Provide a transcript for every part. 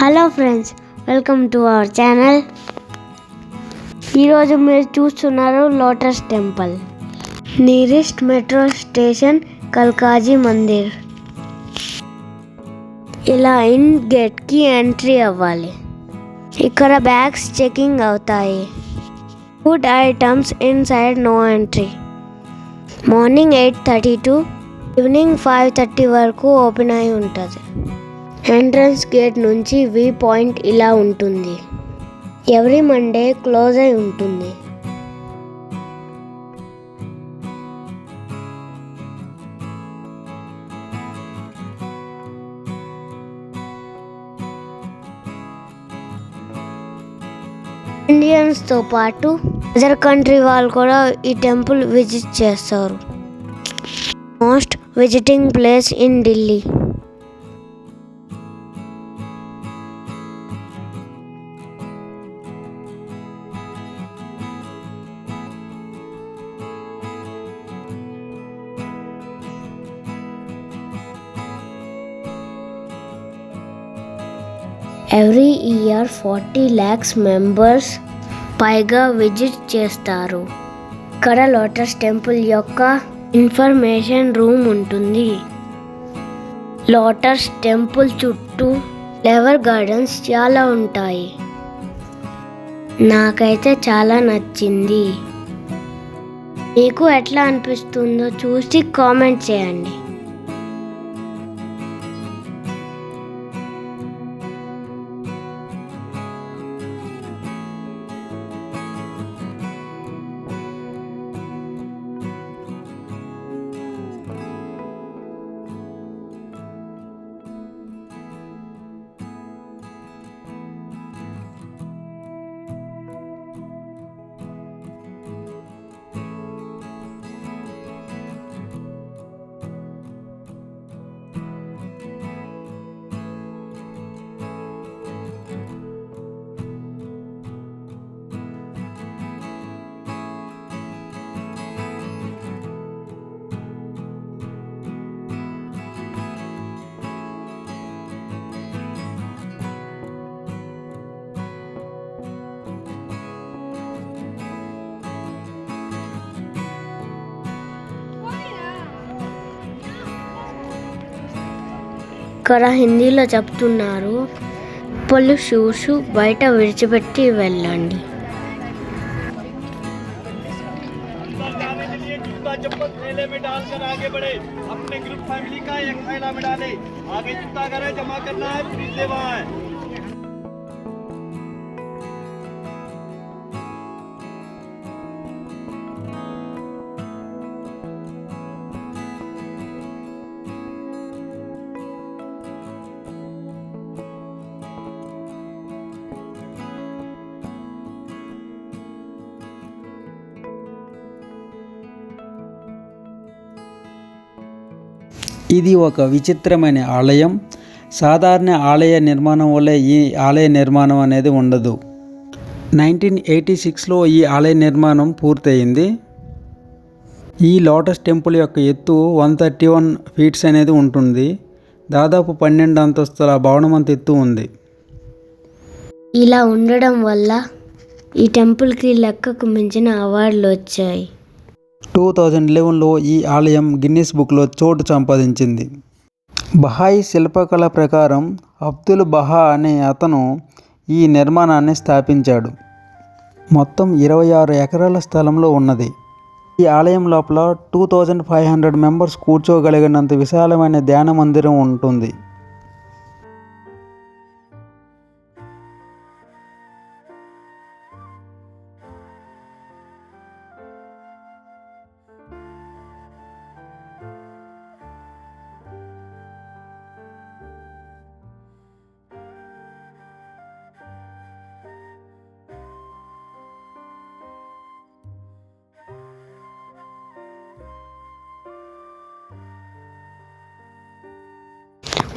Hello friends, welcome to our channel. ఈరోజు మీరు చూస్తున్నారు lotus temple. Nearest metro station Kalkaji Mandir. ఇలా ఇన్ గేట్కి ఎంట్రీ అవ్వాలి. ఇక్కడ బ్యాగ్స్ చెకింగ్ అవుతాయి. Food items inside no entry. Morning 8:30 to evening 5:30 వరకు ఓపెన్ అయి ఉంటుంది. ఎంట్రన్స్ గేట్ నుంచి వ్యూ పాయింట్ ఇలా ఉంటుంది. ఎవ్రీ మండే క్లోజ్ అయి ఉంటుంది. ఇండియన్స్తో పాటు అదర్ కంట్రీ వాళ్ళు కూడా ఈ టెంపుల్ విజిట్ చేస్తారు. Most visiting place in Delhi. Every year 40 lakhs members పైగా విజిట్ చేస్తారు. ఇక్కడ లోటస్ టెంపుల్ యొక్క ఇన్ఫర్మేషన్ రూమ్ ఉంటుంది. లోటస్ టెంపుల్ చుట్టూ ఫ్లవర్ గార్డెన్స్ చాలా ఉంటాయి. నాకైతే చాలా నచ్చింది. మీకు ఎట్లా అనిపిస్తుందో చూసి కామెంట్ చేయండి. ఇక్కడ హిందీలో చెప్తున్నారు, చెప్పులు షూస్ బయట విడిచిపెట్టి వెళ్ళండి. ఇది ఒక విచిత్రమైన ఆలయం. సాధారణ ఆలయ నిర్మాణం వల్ల ఈ ఆలయ నిర్మాణం అనేది ఉండదు. 1986లో ఈ ఆలయ నిర్మాణం పూర్తయింది. ఈ లోటస్ టెంపుల్ యొక్క ఎత్తు 131 feet అనేది ఉంటుంది. దాదాపు 12 అంతస్తుల భవనం అంత ఎత్తు ఉంది. ఇలా ఉండడం వల్ల ఈ టెంపుల్కి లెక్కకు మించిన అవార్డులు వచ్చాయి. 2011లో ఈ ఆలయం గిన్నిస్ బుక్లో చోటు సంపాదించింది. బహాయి శిల్పకళ ప్రకారం అబ్దుల్ బహా అనే అతను ఈ నిర్మాణాన్ని స్థాపించాడు. మొత్తం 26 ఎకరాల స్థలంలో ఉన్నది. ఈ ఆలయం లోపల 2500 మెంబర్స్ కూర్చోగలిగినంత విశాలమైన ధ్యాన మందిరం ఉంటుంది.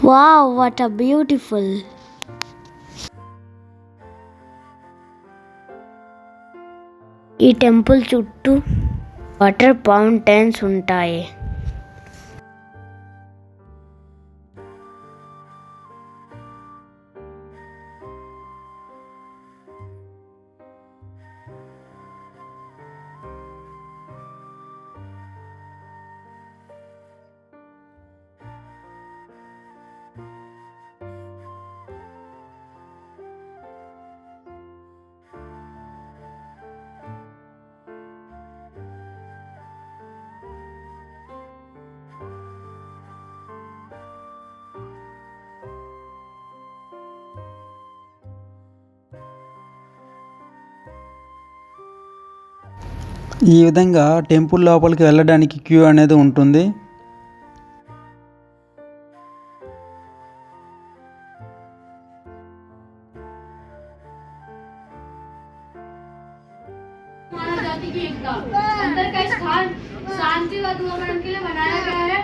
Wow, what a beautiful! ఈ టెంపుల్ చుట్టూ వాటర్ ఫౌంటైన్స్ ఉంటాయి. ఈ విధంగా టెంపుల్ లోపలికి వెళ్ళడానికి క్యూ అనేది ఉంటుంది. मानव जाति की एकता अंदर का स्थान शांति व वातावरण के लिए बनाया गया है।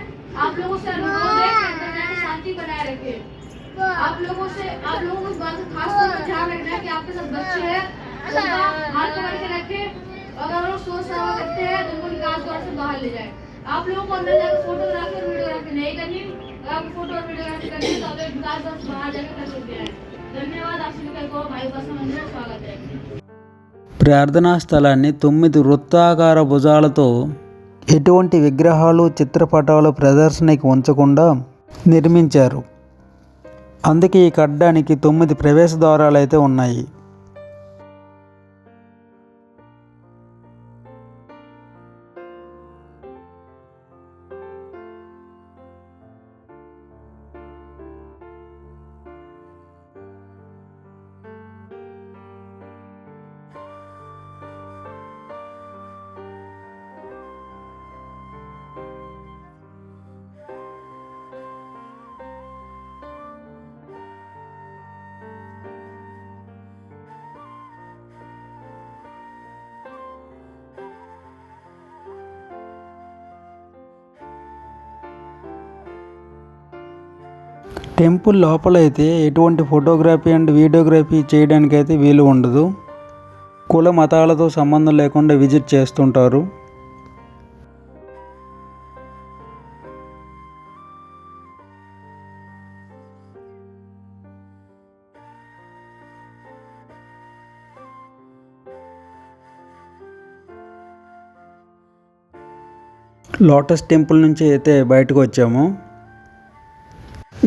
आप लोगों से अनुरोध है कि अंदर जाकर शांति बनाए रखें। आप लोगों को इस बात का खास तौर पर ध्यान रखना है कि आपके साथ बच्चे हैं, उनका हाथ पकड़ के रखें। अगर वो शोर शराबा करते हैं तो उनको निकाल द्वार से बाहर ले जाए। आप लोगों को अंदर जाकर फोटोग्राफी और वीडियोग्राफी नहीं करनी। अगर आपको फोटो और वीडियोग्राफी करनी है तो आप निकाल द्वार से बाहर जाकर कर सकते हैं। धन्यवाद। आप सभी को भाई बस मंदिर में स्वागत है। ప్రార్థనా స్థలాన్ని 9 వృత్తాకార భుజాలతో ఎటువంటి విగ్రహాలు చిత్రపటాలు ప్రదర్శనకి ఉంచకుండా నిర్మించారు. అందుకే ఈ కట్టడానికి 9 ప్రవేశ ద్వారాలు అయితే ఉన్నాయి. టెంపుల్ లోపలైతే ఎటువంటి ఫోటోగ్రఫీ అండ్ వీడియోగ్రఫీ చేయడానికైతే వీలు ఉండదు. కుల మతాలతో సంబంధం లేకుండా విజిట్ చేస్తుంటారు. లోటస్ టెంపుల్ నుంచి అయితే బయటకు వచ్చాము.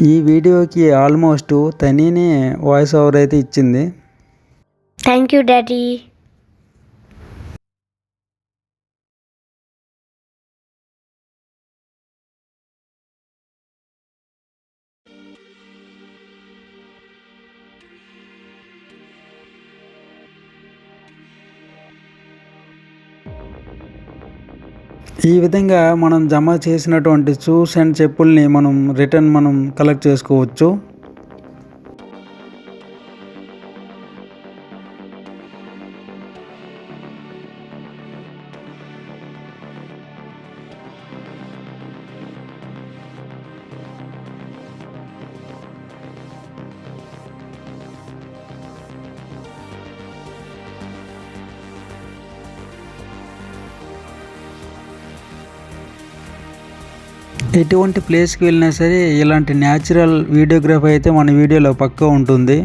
ఈ వీడియోకి ఆల్మోస్ట్ తనీనే వాయిస్ ఓవర్ అయితే ఇచ్చింది. Thank you daddy. ఈ విధంగా మనం జమ చేసినటువంటి షూస్ అండ్ చెప్పుల్ని మనం రిటర్న్ కలెక్ట్ చేసుకోవచ్చు. ఎటువంటి ప్లేస్కి వెళ్ళినా సరే ఇలాంటి న్యాచురల్ వీడియోగ్రఫీ అయితే మన వీడియోలో పక్కా ఉంటుంది.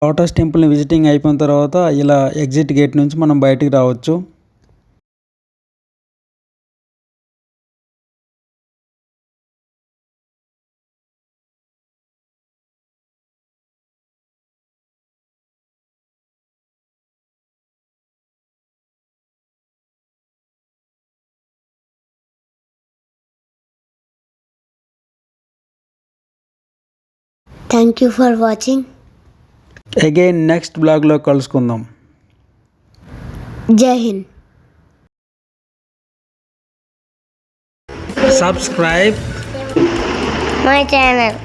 లోటస్ టెంపుల్ని విజిటింగ్ అయిపోయిన తర్వాత ఇలా ఎగ్జిట్ గేట్ నుంచి మనం బయటికి రావచ్చు. Thank you for watching. Again next బ్లాగ్లో కలుసుకుందాం. జై హింద్. Subscribe my channel.